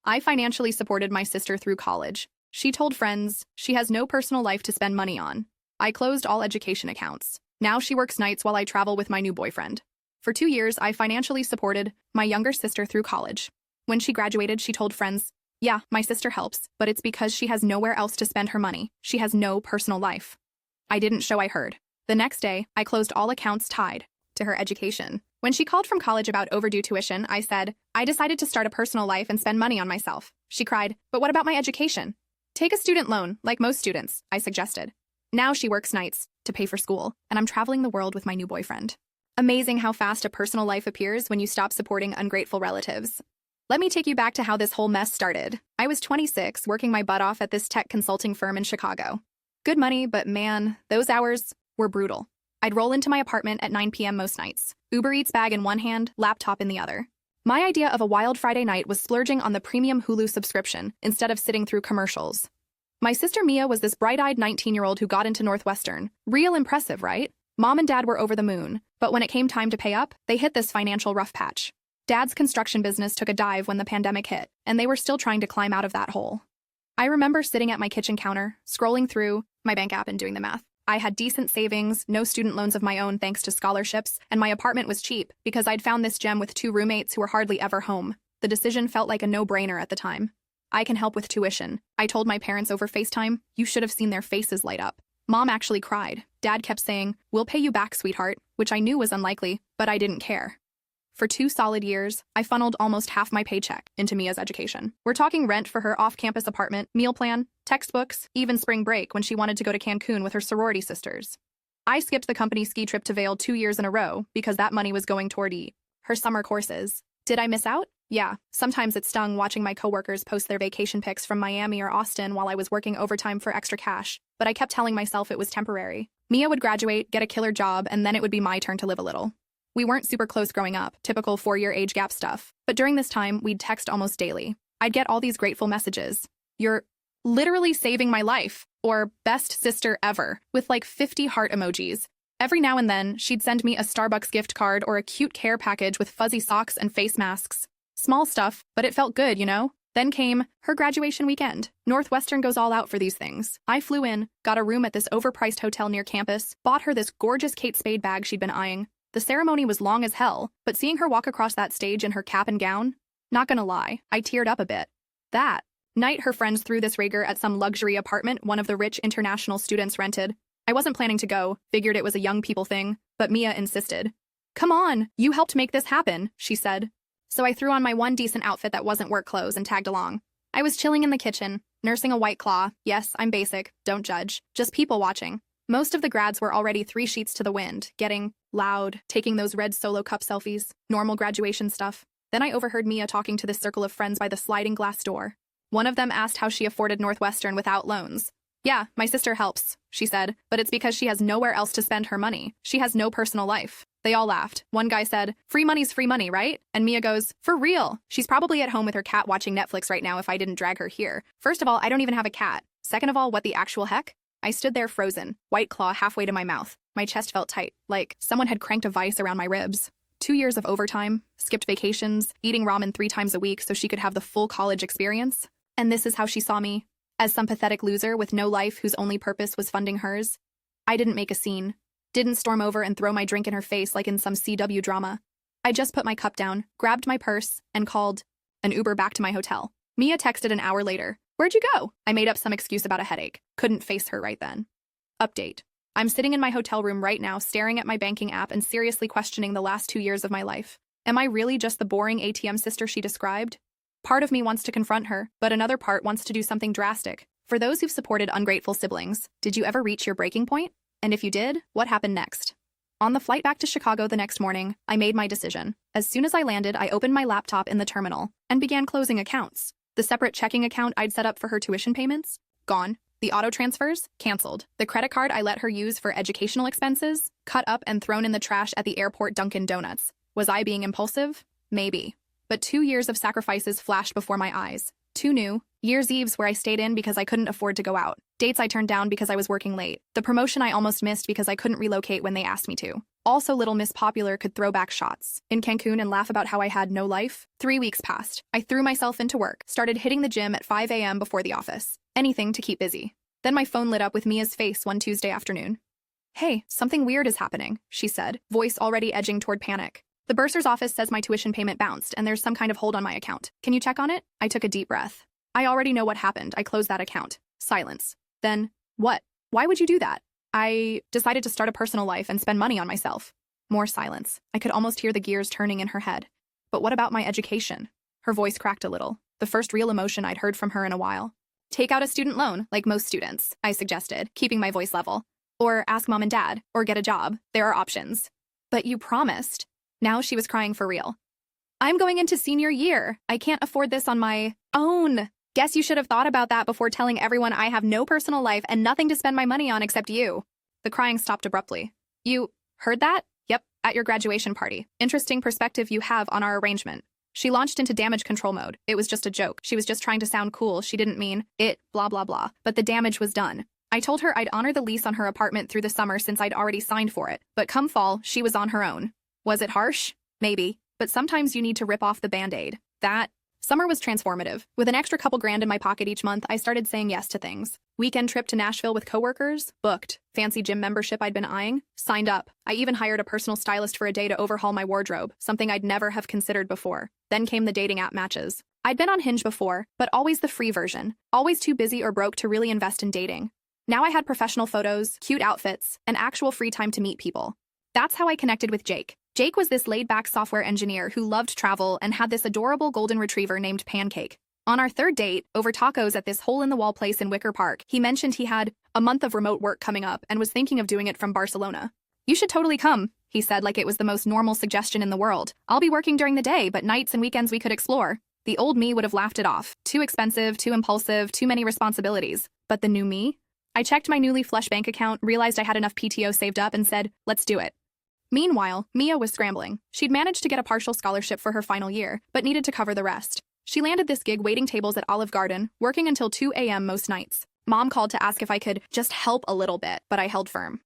I financially supported my sister through college. She told friends she has no personal life to spend money on. I closed all education accounts. Now she works nights while I travel with my new boyfriend. For 2 years, I financially supported my younger sister through college. When she graduated, she told friends, yeah, my sister helps, but it's because she has nowhere else to spend her money. She has no personal life. I didn't show I heard. The next day, I closed all accounts tied to her education. When she called from college about overdue tuition, I said, I decided to start a personal life and spend money on myself. She cried, but what about my education? Take a student loan, like most students, I suggested. Now she works nights to pay for school, and I'm traveling the world with my new boyfriend. Amazing how fast a personal life appears when you stop supporting ungrateful relatives. Let me take you back to how this whole mess started. I was 26, working my butt off at this tech consulting firm in Chicago. Good money, but man, those hours were brutal. I'd roll into my apartment at 9 p.m. most nights, Uber Eats bag in one hand, laptop in the other. My idea of a wild Friday night was splurging on the premium Hulu subscription instead of sitting through commercials. My sister Mia was this bright-eyed 19-year-old who got into Northwestern. Real impressive, right? Mom and Dad were over the moon, but when it came time to pay up, they hit this financial rough patch. Dad's construction business took a dive when the pandemic hit, and they were still trying to climb out of that hole. I remember sitting at my kitchen counter, scrolling through my bank app and doing the math. I had decent savings, no student loans of my own thanks to scholarships, and my apartment was cheap because I'd found this gem with 2 roommates who were hardly ever home. The decision felt like a no-brainer at the time. I can help with tuition. I told my parents over FaceTime. You should have seen their faces light up. Mom actually cried. Dad kept saying, we'll pay you back, sweetheart, which I knew was unlikely, but I didn't care. For 2 solid years, I funneled almost half my paycheck into Mia's education. We're talking rent for her off-campus apartment, meal plan, textbooks, even spring break when she wanted to go to Cancun with her sorority sisters. I skipped the company ski trip to Vail 2 years in a row because that money was going toward her summer courses. Did I miss out? Yeah, sometimes it stung watching my coworkers post their vacation pics from Miami or Austin while I was working overtime for extra cash, but I kept telling myself it was temporary. Mia would graduate, get a killer job, and then it would be my turn to live a little. We weren't super close growing up, typical 4-year age gap stuff, but during this time, we'd text almost daily. I'd get all these grateful messages. You're literally saving my life, or best sister ever, with like 50 heart emojis. Every now and then, she'd send me a Starbucks gift card or a cute care package with fuzzy socks and face masks. Small stuff, but it felt good, you know? Then came her graduation weekend. Northwestern goes all out for these things. I flew in, got a room at this overpriced hotel near campus, bought her this gorgeous Kate Spade bag she'd been eyeing. The ceremony was long as hell, but seeing her walk across that stage in her cap and gown, not gonna lie, I teared up a bit. That night, her friends threw this rager at some luxury apartment one of the rich international students rented. I wasn't planning to go, figured it was a young people thing, but Mia insisted. Come on, you helped make this happen, she said. So I threw on my one decent outfit that wasn't work clothes and tagged along. I was chilling in the kitchen, nursing a White Claw. Yes, I'm basic, don't judge, just people watching. Most of the grads were already 3 sheets to the wind, getting loud, taking those red solo cup selfies, normal graduation stuff. Then I overheard Mia talking to this circle of friends by the sliding glass door. One of them asked how she afforded Northwestern without loans. Yeah, my sister helps, she said, but it's because she has nowhere else to spend her money. She has no personal life. They all laughed. One guy said, free money's free money, right? And Mia goes, for real. She's probably at home with her cat watching Netflix right now if I didn't drag her here. First of all, I don't even have a cat. Second of all, what the actual heck? I stood there frozen, White Claw halfway to my mouth. My chest felt tight, like someone had cranked a vice around my ribs. 2 years of overtime, skipped vacations, eating ramen 3 times a week so she could have the full college experience. And this is how she saw me, as some pathetic loser with no life whose only purpose was funding hers. I didn't make a scene. Didn't storm over and throw my drink in her face like in some CW drama. I just put my cup down, grabbed my purse, and called an Uber back to my hotel. Mia texted an hour later. Where'd you go? I made up some excuse about a headache. Couldn't face her right then. Update. I'm sitting in my hotel room right now, staring at my banking app and seriously questioning the last 2 years of my life. Am I really just the boring ATM sister she described? Part of me wants to confront her, but another part wants to do something drastic. For those who've supported ungrateful siblings, did you ever reach your breaking point? And if you did, what happened next? On the flight back to Chicago the next morning, I made my decision. As soon as I landed, I opened my laptop in the terminal and began closing accounts. The separate checking account I'd set up for her tuition payments? Gone. The auto transfers? Canceled. The credit card I let her use for educational expenses? Cut up and thrown in the trash at the airport Dunkin' Donuts. Was I being impulsive? Maybe. But 2 years of sacrifices flashed before my eyes. 2 new Year's Eves where I stayed in because I couldn't afford to go out. Dates I turned down because I was working late. The promotion I almost missed because I couldn't relocate when they asked me to. Also, little Miss Popular could throw back shots in Cancun and laugh about how I had no life. 3 weeks passed. I threw myself into work, started hitting the gym at 5 a.m. before the office. Anything to keep busy. Then my phone lit up with Mia's face one Tuesday afternoon. "Hey, something weird is happening," she said, voice already edging toward panic. "The bursar's office says my tuition payment bounced and there's some kind of hold on my account. Can you check on it?" I took a deep breath. I already know what happened. I closed that account. Silence. Then, what? Why would you do that? I decided to start a personal life and spend money on myself. More silence. I could almost hear the gears turning in her head. But what about my education? Her voice cracked a little, the first real emotion I'd heard from her in a while. "Take out a student loan, like most students," I suggested, keeping my voice level. "Or ask mom and dad, or get a job. There are options." "But you promised." Now she was crying for real. "I'm going into senior year. I can't afford this on my own. Guess you should have thought about that before telling everyone I have no personal life and nothing to spend my money on except you." The crying stopped abruptly. "You heard that?" "Yep, at your graduation party. Interesting perspective you have on our arrangement." She launched into damage control mode. It was just a joke. She was just trying to sound cool. She didn't mean it, blah, blah, blah. But the damage was done. I told her I'd honor the lease on her apartment through the summer since I'd already signed for it. But come fall, she was on her own. Was it harsh? Maybe. But sometimes you need to rip off the Band-Aid. That summer was transformative. With an extra couple grand in my pocket each month, I started saying yes to things. Weekend trip to Nashville with coworkers? Booked. Fancy gym membership I'd been eyeing? Signed up. I even hired a personal stylist for a day to overhaul my wardrobe, something I'd never have considered before. Then came the dating app matches. I'd been on Hinge before, but always the free version. Always too busy or broke to really invest in dating. Now I had professional photos, cute outfits, and actual free time to meet people. That's how I connected with Jake. Jake was this laid-back software engineer who loved travel and had this adorable golden retriever named Pancake. On our third date, over tacos at this hole-in-the-wall place in Wicker Park, he mentioned he had a month of remote work coming up and was thinking of doing it from Barcelona. "You should totally come," he said like it was the most normal suggestion in the world. "I'll be working during the day, but nights and weekends we could explore." The old me would have laughed it off. Too expensive, too impulsive, too many responsibilities. But the new me? I checked my newly flush bank account, realized I had enough PTO saved up, and said, "Let's do it." Meanwhile, Mia was scrambling. She'd managed to get a partial scholarship for her final year, but needed to cover the rest. She landed this gig waiting tables at Olive Garden, working until 2 a.m. most nights. Mom called to ask if I could just help a little bit, but I held firm.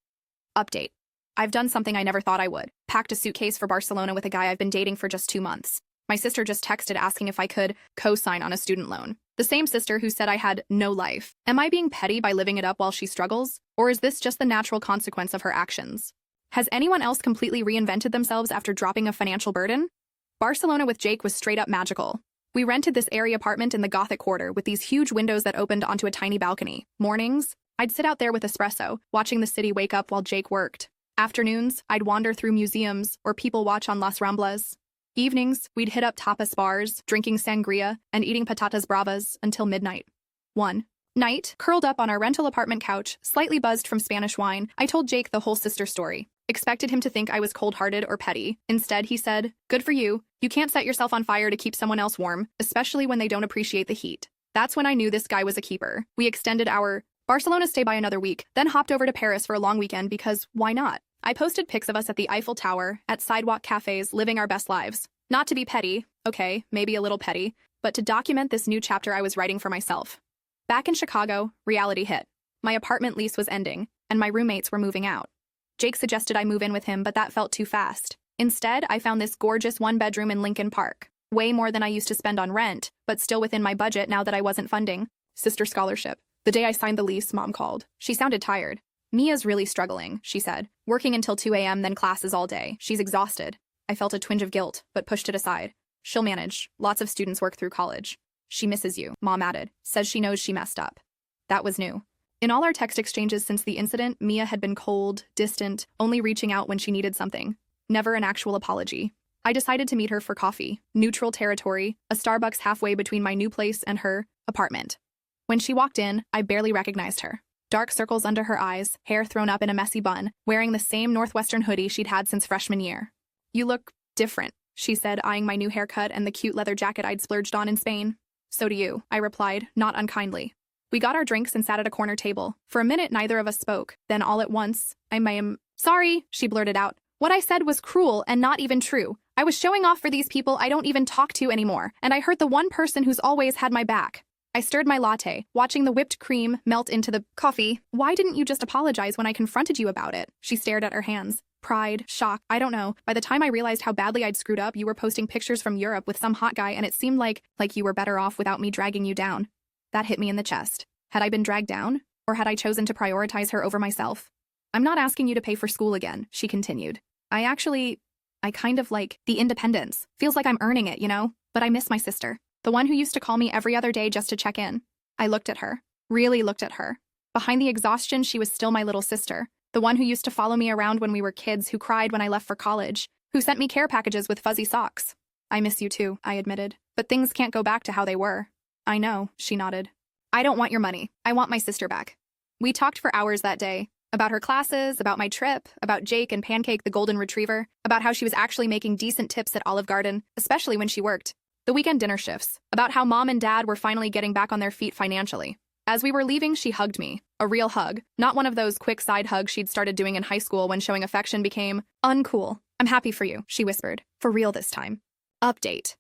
Update. I've done something I never thought I would. Packed a suitcase for Barcelona with a guy I've been dating for just 2 months. My sister just texted asking if I could co-sign on a student loan. The same sister who said I had no life. Am I being petty by living it up while she struggles? Or is this just the natural consequence of her actions? Has anyone else completely reinvented themselves after dropping a financial burden? Barcelona with Jake was straight up magical. We rented this airy apartment in the Gothic Quarter with these huge windows that opened onto a tiny balcony. Mornings, I'd sit out there with espresso, watching the city wake up while Jake worked. Afternoons, I'd wander through museums or people watch on Las Ramblas. Evenings, we'd hit up tapas bars, drinking sangria, and eating patatas bravas until midnight. One night, curled up on our rental apartment couch, slightly buzzed from Spanish wine, I told Jake the whole sister story. Expected him to think I was cold-hearted or petty. Instead, he said, "Good for you. You can't set yourself on fire to keep someone else warm, especially when they don't appreciate the heat." That's when I knew this guy was a keeper. We extended our Barcelona stay by another week, then hopped over to Paris for a long weekend because why not? I posted pics of us at the Eiffel Tower, at sidewalk cafes, living our best lives. Not to be petty, okay, maybe a little petty, but to document this new chapter I was writing for myself. Back in Chicago, reality hit. My apartment lease was ending, and my roommates were moving out. Jake suggested I move in with him, but that felt too fast. Instead, I found this gorgeous one-bedroom in Lincoln Park. Way more than I used to spend on rent, but still within my budget now that I wasn't funding. Sister scholarship. The day I signed the lease, Mom called. She sounded tired. "Mia's really struggling," she said. "Working until 2 a.m., then classes all day. She's exhausted." I felt a twinge of guilt, but pushed it aside. "She'll manage. Lots of students work through college." "She misses you," Mom added. "Says she knows she messed up." That was new. In all our text exchanges since the incident, Mia had been cold, distant, only reaching out when she needed something. Never an actual apology. I decided to meet her for coffee. Neutral territory, a Starbucks halfway between my new place and her apartment. When she walked in, I barely recognized her. Dark circles under her eyes, hair thrown up in a messy bun, wearing the same Northwestern hoodie she'd had since freshman year. "You look different," she said, eyeing my new haircut and the cute leather jacket I'd splurged on in Spain. "So do you," I replied, not unkindly. We got our drinks and sat at a corner table. For a minute, neither of us spoke. Then all at once, "Sorry," she blurted out. "What I said was cruel and not even true. I was showing off for these people I don't even talk to anymore, and I hurt the one person who's always had my back." I stirred my latte, watching the whipped cream melt into the coffee. "Why didn't you just apologize when I confronted you about it?" She stared at her hands. Pride, shock, I don't know. By the time I realized how badly I'd screwed up, you were posting pictures from Europe with some hot guy, and it seemed like you were better off without me dragging you down. That hit me in the chest. Had I been dragged down? Or had I chosen to prioritize her over myself? I'm not asking you to pay for school again, she continued. I kind of like the independence. Feels like I'm earning it, you know? But I miss my sister. The one who used to call me every other day just to check in. I looked at her. Really looked at her. Behind the exhaustion, she was still my little sister. The one who used to follow me around when we were kids, who cried when I left for college, who sent me care packages with fuzzy socks. I miss you too, I admitted. But things can't go back to how they were. I know, she nodded. I don't want your money. I want my sister back. We talked for hours that day. About her classes, about my trip, about Jake and Pancake the golden retriever, about how she was actually making decent tips at Olive Garden, especially when she worked. The weekend dinner shifts, about how mom and dad were finally getting back on their feet financially. As we were leaving, she hugged me. A real hug. Not one of those quick side hugs she'd started doing in high school when showing affection became uncool. I'm happy for you, she whispered. For real this time. Update.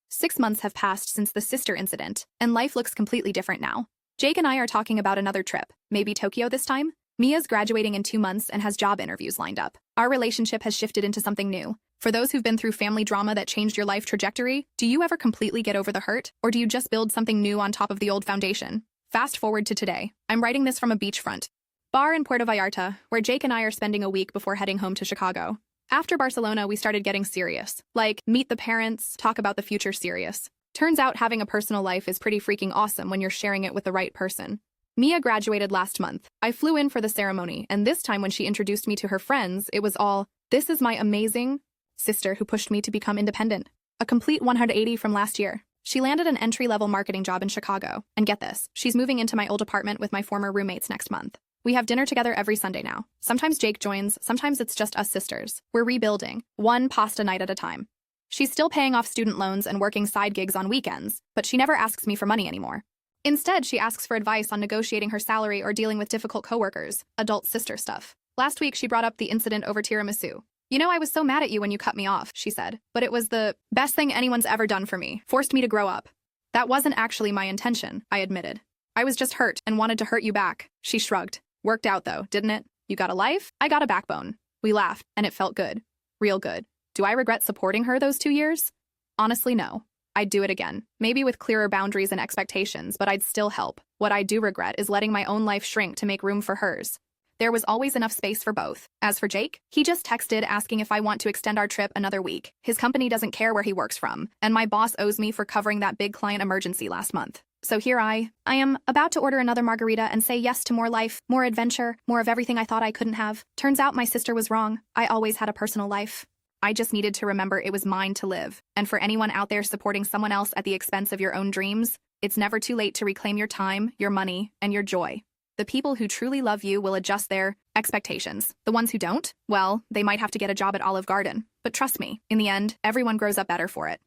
6 months have passed since the sister incident, and life looks completely different now. Jake and I are talking about another trip. Maybe Tokyo this time? Mia's graduating in 2 months and has job interviews lined up. Our relationship has shifted into something new. For those who've been through family drama that changed your life trajectory, do you ever completely get over the hurt? Or do you just build something new on top of the old foundation? Fast forward to today. I'm writing this from a beachfront bar in Puerto Vallarta, where Jake and I are spending a week before heading home to Chicago. After Barcelona, we started getting serious. Like, meet the parents, talk about the future serious. Turns out having a personal life is pretty freaking awesome when you're sharing it with the right person. Mia graduated last month. I flew in for the ceremony, and this time when she introduced me to her friends, it was all, this is my amazing sister who pushed me to become independent. A complete 180 from last year. She landed an entry-level marketing job in Chicago. And get this, she's moving into my old apartment with my former roommates next month. We have dinner together every Sunday now. Sometimes Jake joins, sometimes it's just us sisters. We're rebuilding, one pasta night at a time. She's still paying off student loans and working side gigs on weekends, but she never asks me for money anymore. Instead, she asks for advice on negotiating her salary or dealing with difficult coworkers, adult sister stuff. Last week, she brought up the incident over tiramisu. You know, I was so mad at you when you cut me off, she said, but it was the best thing anyone's ever done for me, forced me to grow up. That wasn't actually my intention, I admitted. I was just hurt and wanted to hurt you back, she shrugged. Worked out though, didn't it? You got a life, I got a backbone. We laughed, and it felt good. Real good. Do I regret supporting her those 2 years? Honestly, no. I'd do it again. Maybe with clearer boundaries and expectations, but I'd still help. What I do regret is letting my own life shrink to make room for hers. There was always enough space for both. As for Jake, he just texted asking if I want to extend our trip another week. His company doesn't care where he works from, and my boss owes me for covering that big client emergency last month. So here I am about to order another margarita and say yes to more life, more adventure, more of everything I thought I couldn't have. Turns out my sister was wrong. I always had a personal life. I just needed to remember it was mine to live. And for anyone out there supporting someone else at the expense of your own dreams, it's never too late to reclaim your time, your money, and your joy. The people who truly love you will adjust their expectations. The ones who don't, well, they might have to get a job at Olive Garden. But trust me, in the end, everyone grows up better for it.